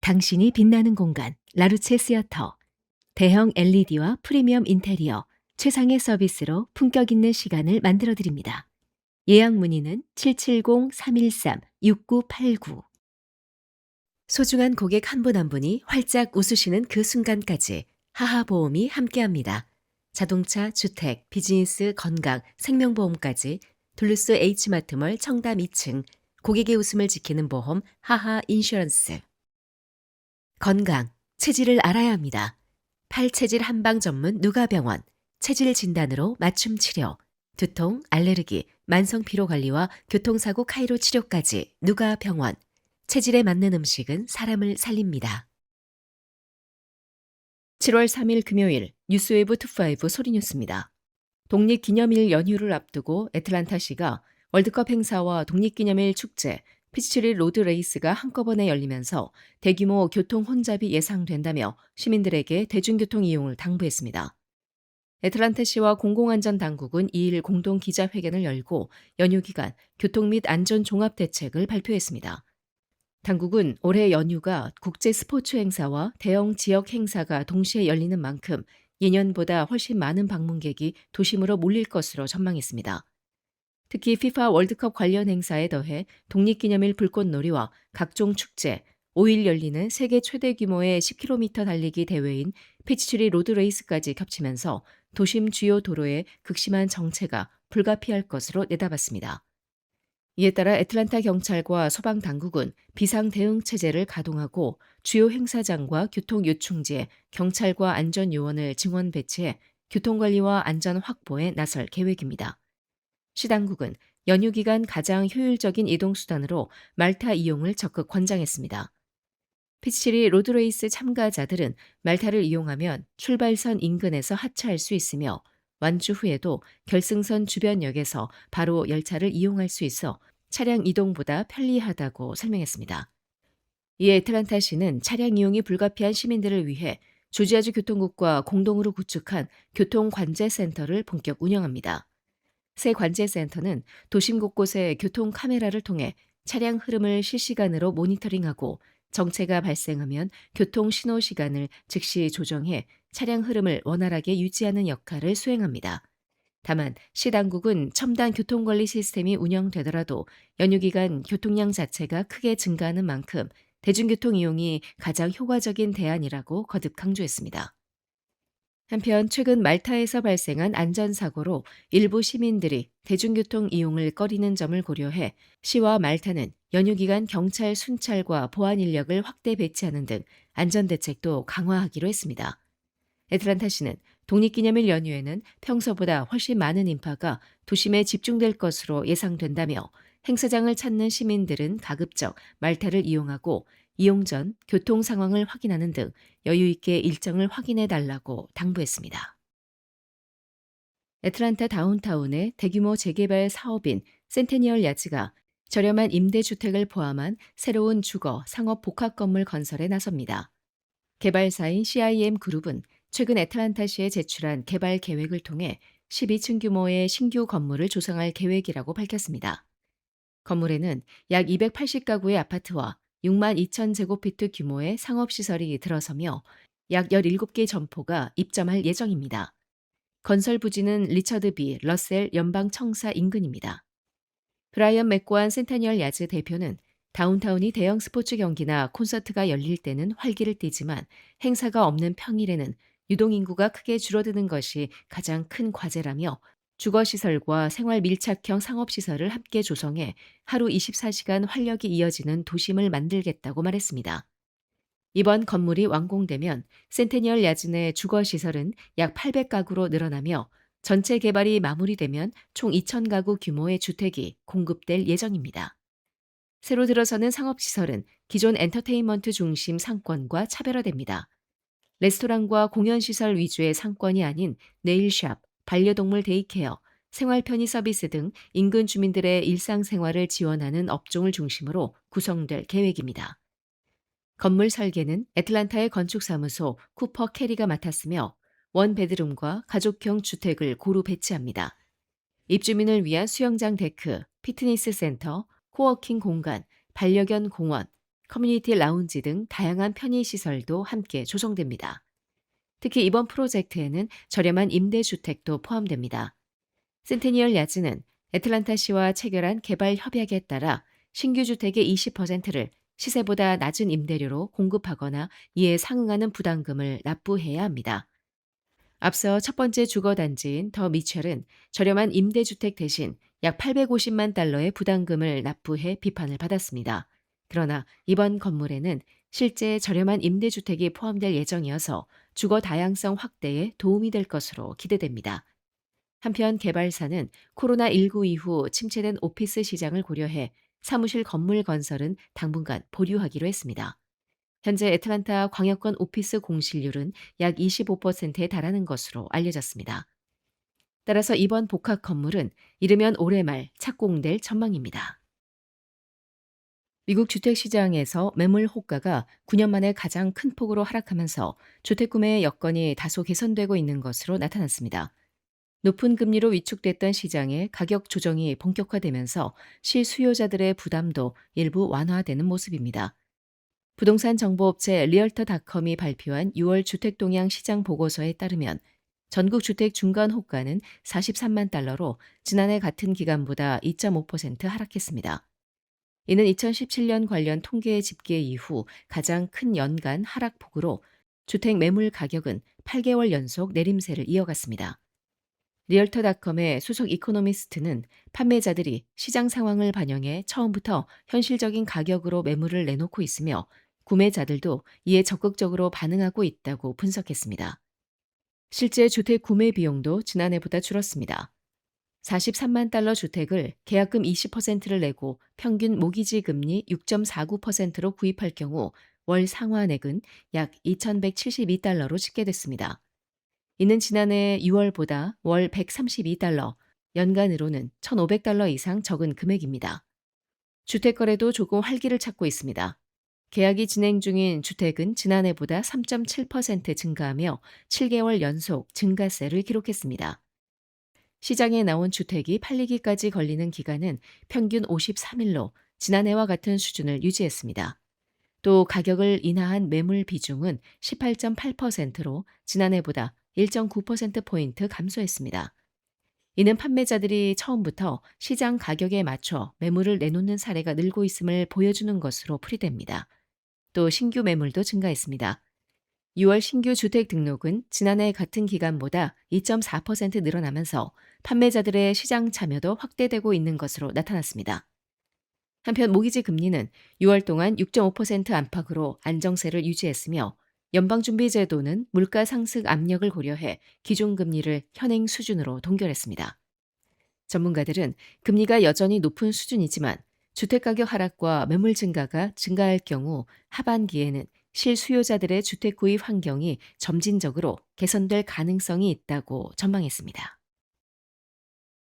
당신이 빛나는 공간 라루체 시어터. 대형 LED와 프리미엄 인테리어, 최상의 서비스로 품격 있는 시간을 만들어 드립니다. 예약 문의는 770-313-6989. 소중한 고객 한 분 한 분이 활짝 웃으시는 그 순간까지 하하보험이 함께합니다. 자동차, 주택, 비즈니스, 건강, 생명보험까지 둘루스 H마트몰 청담 2층 고객의 웃음을 지키는 보험 하하 인슈런스. 건강, 체질을 알아야 합니다. 팔체질 한방 전문 누가병원, 체질 진단으로 맞춤 치료, 두통, 알레르기, 만성 피로 관리와 교통사고 카이로 치료까지 누가병원. 체질에 맞는 음식은 사람을 살립니다. 7월 3일 금요일 뉴스웨이브 투5 소리뉴스입니다. 독립기념일 연휴를 앞두고 애틀란타시가 월드컵 행사와 독립기념일 축제, 피치트리 로드 레이스가 한꺼번에 열리면서 대규모 교통 혼잡이 예상된다며 시민들에게 대중교통 이용을 당부했습니다. 애틀란타시와 공공안전당국은 2일 공동 기자회견을 열고 연휴 기간 교통 및 안전 종합 대책을 발표했습니다. 당국은 올해 연휴가 국제 스포츠 행사와 대형 지역 행사가 동시에 열리는 만큼 예년보다 훨씬 많은 방문객이 도심으로 몰릴 것으로 전망했습니다. 특히 FIFA 월드컵 관련 행사에 더해 독립기념일 불꽃놀이와 각종 축제, 5일 열리는 세계 최대 규모의 10km 달리기 대회인 피치트리 로드 레이스까지 겹치면서 도심 주요 도로의 극심한 정체가 불가피할 것으로 내다봤습니다. 이에 따라 애틀란타 경찰과 소방 당국은 비상 대응 체제를 가동하고 주요 행사장과 교통 요충지에 경찰과 안전 요원을 증원 배치해 교통관리와 안전 확보에 나설 계획입니다. 시 당국은 연휴 기간 가장 효율적인 이동 수단으로 말타 이용을 적극 권장했습니다. 피치리 로드레이스 참가자들은 말타를 이용하면 출발선 인근에서 하차할 수 있으며 완주 후에도 결승선 주변역에서 바로 열차를 이용할 수 있어 차량 이동보다 편리하다고 설명했습니다. 이에 애틀란타시는 차량 이용이 불가피한 시민들을 위해 조지아주 교통국과 공동으로 구축한 교통관제센터를 본격 운영합니다. 새 관제센터는 도심 곳곳에 교통 카메라를 통해 차량 흐름을 실시간으로 모니터링하고 정체가 발생하면 교통 신호 시간을 즉시 조정해 차량 흐름을 원활하게 유지하는 역할을 수행합니다. 다만 시 당국은 첨단 교통관리 시스템이 운영되더라도 연휴 기간 교통량 자체가 크게 증가하는 만큼 대중교통 이용이 가장 효과적인 대안이라고 거듭 강조했습니다. 한편 최근 말타에서 발생한 안전사고로 일부 시민들이 대중교통 이용을 꺼리는 점을 고려해 시와 말타는 연휴 기간 경찰 순찰과 보안 인력을 확대 배치하는 등 안전대책도 강화하기로 했습니다. 애틀란타시는 독립기념일 연휴에는 평소보다 훨씬 많은 인파가 도심에 집중될 것으로 예상된다며 행사장을 찾는 시민들은 가급적 말타를 이용하고 이용 전 교통 상황을 확인하는 등 여유 있게 일정을 확인해 달라고 당부했습니다. 애틀란타 다운타운의 대규모 재개발 사업인 센테니얼 야즈가 저렴한 임대주택을 포함한 새로운 주거, 상업 복합 건물 건설에 나섭니다. 개발사인 CIM 그룹은 최근 애틀란타시에 제출한 개발 계획을 통해 12층 규모의 신규 건물을 조성할 계획이라고 밝혔습니다. 건물에는 약 280가구의 아파트와 6만 2천 제곱피트 규모의 상업시설이 들어서며 약 17개 점포가 입점할 예정입니다. 건설 부지는 리처드 B. 러셀 연방청사 인근입니다. 브라이언 맥고한 센타니얼 야즈 대표는 다운타운이 대형 스포츠 경기나 콘서트가 열릴 때는 활기를 띠지만 행사가 없는 평일에는 유동인구가 크게 줄어드는 것이 가장 큰 과제라며 주거시설과 생활 밀착형 상업시설을 함께 조성해 하루 24시간 활력이 이어지는 도심을 만들겠다고 말했습니다. 이번 건물이 완공되면 센테니얼 야즈 내 주거시설은 약 800가구로 늘어나며 전체 개발이 마무리되면 총 2,000가구 규모의 주택이 공급될 예정입니다. 새로 들어서는 상업시설은 기존 엔터테인먼트 중심 상권과 차별화됩니다. 레스토랑과 공연시설 위주의 상권이 아닌 네일샵, 반려동물 데이케어, 생활 편의 서비스 등 인근 주민들의 일상생활을 지원하는 업종을 중심으로 구성될 계획입니다. 건물 설계는 애틀란타의 건축사무소 쿠퍼 캐리가 맡았으며 원베드룸과 가족형 주택을 고루 배치합니다. 입주민을 위한 수영장 데크, 피트니스 센터, 코워킹 공간, 반려견 공원, 커뮤니티 라운지 등 다양한 편의시설도 함께 조성됩니다. 특히 이번 프로젝트에는 저렴한 임대주택도 포함됩니다. 센테니얼 야즈는 애틀란타시와 체결한 개발 협약에 따라 신규 주택의 20%를 시세보다 낮은 임대료로 공급하거나 이에 상응하는 부담금을 납부해야 합니다. 앞서 첫 번째 주거단지인 더 미첼은 저렴한 임대주택 대신 약 850만 달러의 부담금을 납부해 비판을 받았습니다. 그러나 이번 건물에는 실제 저렴한 임대주택이 포함될 예정이어서 주거 다양성 확대에 도움이 될 것으로 기대됩니다. 한편 개발사는 코로나19 이후 침체된 오피스 시장을 고려해 사무실 건물 건설은 당분간 보류하기로 했습니다. 현재 애틀란타 광역권 오피스 공실률은 약 25%에 달하는 것으로 알려졌습니다. 따라서 이번 복합 건물은 이르면 올해 말 착공될 전망입니다. 미국 주택시장에서 매물 호가가 9년 만에 가장 큰 폭으로 하락하면서 주택 구매 여건이 다소 개선되고 있는 것으로 나타났습니다. 높은 금리로 위축됐던 시장의 가격 조정이 본격화되면서 실수요자들의 부담도 일부 완화되는 모습입니다. 부동산 정보업체 리얼터닷컴이 발표한 6월 주택동향 시장 보고서에 따르면 전국 주택 중간 호가는 43만 달러로 지난해 같은 기간보다 2.5% 하락했습니다. 이는 2017년 관련 통계 집계 이후 가장 큰 연간 하락폭으로 주택 매물 가격은 8개월 연속 내림세를 이어갔습니다. 리얼터닷컴의 수석 이코노미스트는 판매자들이 시장 상황을 반영해 처음부터 현실적인 가격으로 매물을 내놓고 있으며 구매자들도 이에 적극적으로 반응하고 있다고 분석했습니다. 실제 주택 구매 비용도 지난해보다 줄었습니다. 43만 달러 주택을 계약금 20%를 내고 평균 모기지 금리 6.49%로 구입할 경우 월 상환액은 약 2,172달러로 집계됐습니다. 이는 지난해 6월보다 월 132달러, 연간으로는 1,500달러 이상 적은 금액입니다. 주택 거래도 조금 활기를 찾고 있습니다. 계약이 진행 중인 주택은 지난해보다 3.7% 증가하며 7개월 연속 증가세를 기록했습니다. 시장에 나온 주택이 팔리기까지 걸리는 기간은 평균 53일로 지난해와 같은 수준을 유지했습니다. 또 가격을 인하한 매물 비중은 18.8%로 지난해보다 1.9%포인트 감소했습니다. 이는 판매자들이 처음부터 시장 가격에 맞춰 매물을 내놓는 사례가 늘고 있음을 보여주는 것으로 풀이됩니다. 또 신규 매물도 증가했습니다. 6월 신규 주택 등록은 지난해 같은 기간보다 2.4% 늘어나면서 판매자들의 시장 참여도 확대되고 있는 것으로 나타났습니다. 한편 모기지 금리는 6월 동안 6.5% 안팎으로 안정세를 유지했으며 연방준비제도는 물가 상승 압력을 고려해 기준금리를 현행 수준으로 동결했습니다. 전문가들은 금리가 여전히 높은 수준이지만 주택가격 하락과 매물 증가가 증가할 경우 하반기에는 실수요자들의 주택 구입 환경이 점진적으로 개선될 가능성이 있다고 전망했습니다.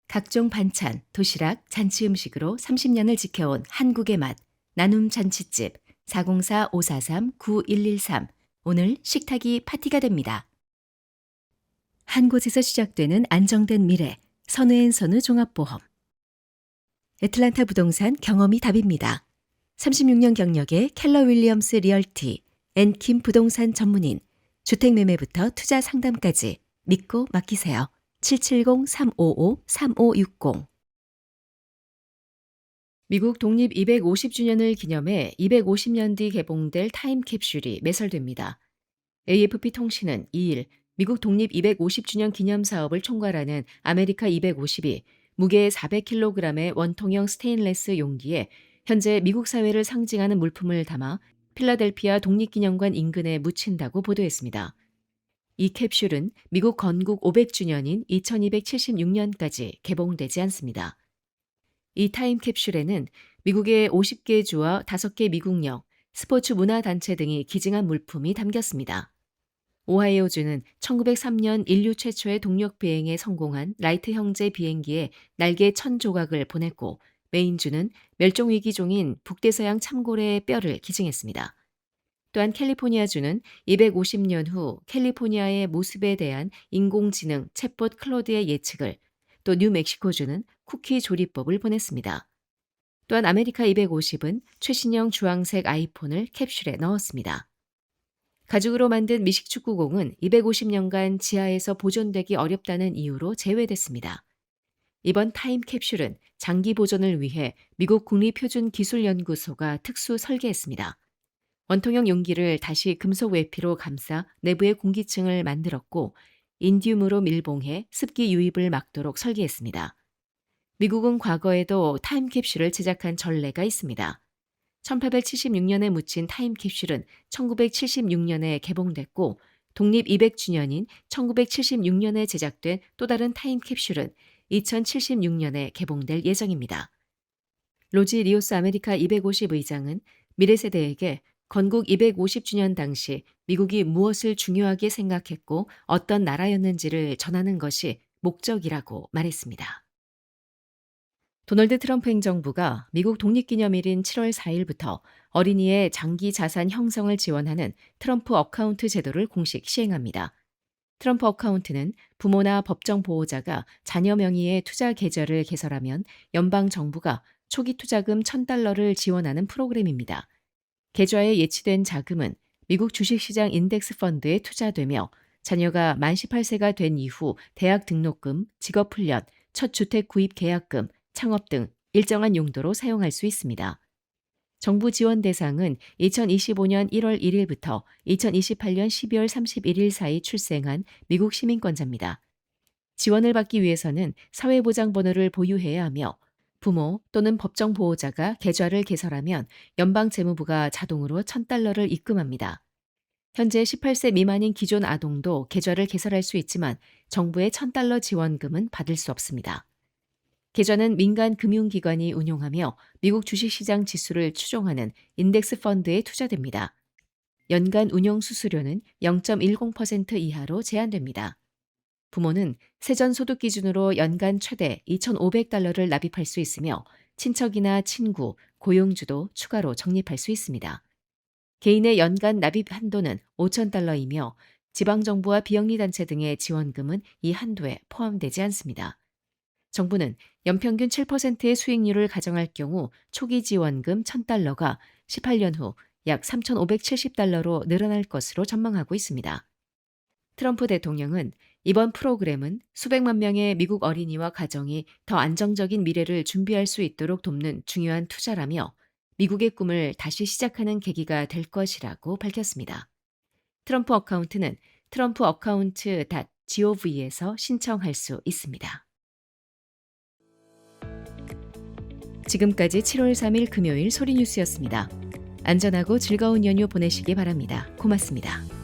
각종 반찬, 도시락, 잔치 음식으로 30년을 지켜온 한국의 맛, 나눔 잔치집 404-543-9113 오늘 식탁이 파티가 됩니다. 한 곳에서 시작되는 안정된 미래, 선우앤선우 종합보험. 애틀란타 부동산 경험이 답입니다. 36년 경력의 켈러 윌리엄스 리얼티, 앤킴 부동산 전문인, 주택매매부터 투자 상담까지 믿고 맡기세요. 770-355-3560 미국 독립 250주년을 기념해 250년 뒤 개봉될 타임캡슐이 매설됩니다. AFP 통신은 2일 미국 독립 250주년 기념 사업을 총괄하는 아메리카 250이 무게 400kg의 원통형 스테인레스 용기에 현재 미국 사회를 상징하는 물품을 담아 필라델피아 독립기념관 인근에 묻힌다고 보도했습니다. 이 캡슐은 미국 건국 500주년인 2276년까지 개봉되지 않습니다. 이 타임캡슐에는 미국의 50개 주와 5개 미국령, 스포츠 문화단체 등이 기증한 물품이 담겼습니다. 오하이오주는 1903년 인류 최초의 동력 비행에 성공한 라이트 형제 비행기에 날개 1000조각을 보냈고 메인주는 멸종위기종인 북대서양 참고래의 뼈를 기증했습니다. 또한 캘리포니아주는 250년 후 캘리포니아의 모습에 대한 인공지능 챗봇 클로드의 예측을, 또 뉴멕시코주는 쿠키 조리법을 보냈습니다. 또한 아메리카 250은 최신형 주황색 아이폰을 캡슐에 넣었습니다. 가죽으로 만든 미식 축구공은 250년간 지하에서 보존되기 어렵다는 이유로 제외됐습니다. 이번 타임 캡슐은 장기 보존을 위해 미국 국립표준기술연구소가 특수 설계했습니다. 원통형 용기를 다시 금속 외피로 감싸 내부의 공기층을 만들었고 인디움으로 밀봉해 습기 유입을 막도록 설계했습니다. 미국은 과거에도 타임캡슐을 제작한 전례가 있습니다. 1876년에 묻힌 타임캡슐은 1976년에 개봉됐고 독립 200주년인 1976년에 제작된 또 다른 타임캡슐은 2076년에 개봉될 예정입니다. 로지 리오스 아메리카 250 의장은 미래 세대에게 건국 250주년 당시 미국이 무엇을 중요하게 생각했고 어떤 나라였는지를 전하는 것이 목적이라고 말했습니다. 도널드 트럼프 행정부가 미국 독립기념일인 7월 4일부터 어린이의 장기 자산 형성을 지원하는 트럼프 어카운트 제도를 공식 시행합니다. 트럼프 어카운트는 부모나 법정 보호자가 자녀 명의의 투자 계좌를 개설하면 연방 정부가 초기 투자금 $1,000를 지원하는 프로그램입니다. 계좌에 예치된 자금은 미국 주식시장 인덱스 펀드에 투자되며 자녀가 만 18세가 된 이후 대학 등록금, 직업훈련, 첫 주택 구입 계약금, 창업 등 일정한 용도로 사용할 수 있습니다. 정부 지원 대상은 2025년 1월 1일부터 2028년 12월 31일 사이 출생한 미국 시민권자입니다. 지원을 받기 위해서는 사회보장번호를 보유해야 하며 부모 또는 법정 보호자가 계좌를 개설하면 연방재무부가 자동으로 $1,000를 입금합니다. 현재 18세 미만인 기존 아동도 계좌를 개설할 수 있지만 정부의 $1,000 지원금은 받을 수 없습니다. 계좌는 민간 금융기관이 운용하며 미국 주식시장 지수를 추종하는 인덱스 펀드에 투자됩니다. 연간 운용 수수료는 0.10% 이하로 제한됩니다. 부모는 세전 소득 기준으로 연간 최대 $2,500를 납입할 수 있으며 친척이나 친구, 고용주도 추가로 적립할 수 있습니다. 개인의 연간 납입 한도는 $5,000이며 지방정부와 비영리단체 등의 지원금은 이 한도에 포함되지 않습니다. 정부는 연평균 7%의 수익률을 가정할 경우 초기 지원금 $1,000가 18년 후 약 $3,570로 늘어날 것으로 전망하고 있습니다. 트럼프 대통령은 이번 프로그램은 수백만 명의 미국 어린이와 가정이 더 안정적인 미래를 준비할 수 있도록 돕는 중요한 투자라며 미국의 꿈을 다시 시작하는 계기가 될 것이라고 밝혔습니다. 트럼프 어카운트는 trump-account.gov에서 신청할 수 있습니다. 지금까지 7월 3일 금요일 소리뉴스였습니다. 안전하고 즐거운 연휴 보내시기 바랍니다. 고맙습니다.